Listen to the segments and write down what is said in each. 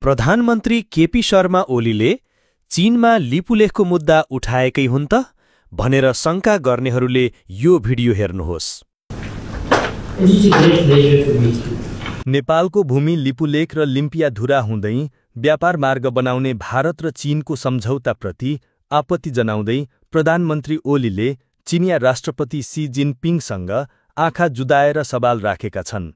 प्रधानमन्त्री केपी शर्मा ओलीले चीनमा लिपुलेखको मुद्दा उठाएकै हुन् त भनेर शंका गर्नेहरूले यो भिडियो हेर्नुहोस्। नेपालको भूमि लिपुलेख र लिम्पियाधुरा हुँदै व्यापार मार्ग बनाउने भारत र चीनको सम्झौताप्रति आपत्ति जनाउँदै प्रधानमन्त्री ओलीले चीनिया राष्ट्रपति सी जिनपिङसँग आँखा जुदाएर सवाल राखेका छन्।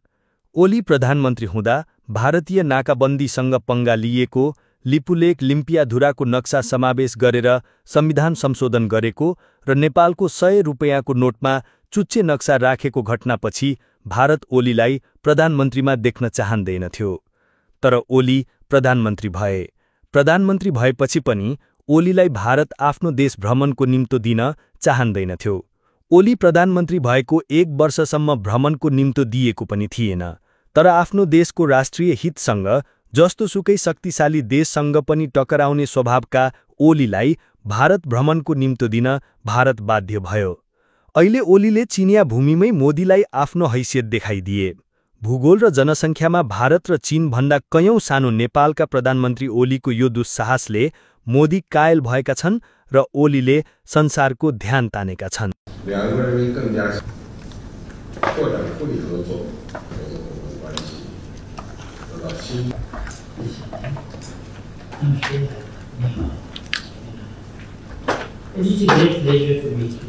ओली प्रधानमन्त्री हुँदा भारतीय नाकाबन्दीसँग पंगा लिएको, लिपुलेख लिम्पियाधुराको नक्सा समावेश गरेर संविधान संशोधन गरेको र नेपालको 100 रुपैयाँको नोटमा चुच्चे नक्सा राखेको घटनापछि भारत ओलीलाई प्रधानमन्त्रीमा देख्न चाहँदैनथ्यो। तर ओली प्रधानमन्त्री भए। प्रधानमन्त्री भएपछि पनि ओलीलाई भारत आफ्नो देश भ्रमणको निम्तो दिन चाहँदैनथ्यो। ओली प्रधानमन्त्री भएको 1 वर्षसम्म भ्रमणको निम्तो दिएको पनि थिएन। तर आफ्नो देशको राष्ट्रिय हितसँग जस्तोसुकै शक्तिशाली देशसँग पनि टकराउने स्वभावका ओलीलाई भारत भ्रमणको निम्तो दिन भारत बाध्य भयो। अहिले ओलीले चीनिया भूमिमै मोदीलाई आफ्नो हैसियत देखाइदिए। भूगोल र जनसङ्ख्यामा भारत र चीनभन्दा कयौं सानो नेपालका प्रधानमन्त्री ओलीको यो दुस्साहसले मोदी कायल भएका छन् र ओलीले संसारको ध्यान तानेका छन्। It is a great pleasure for me to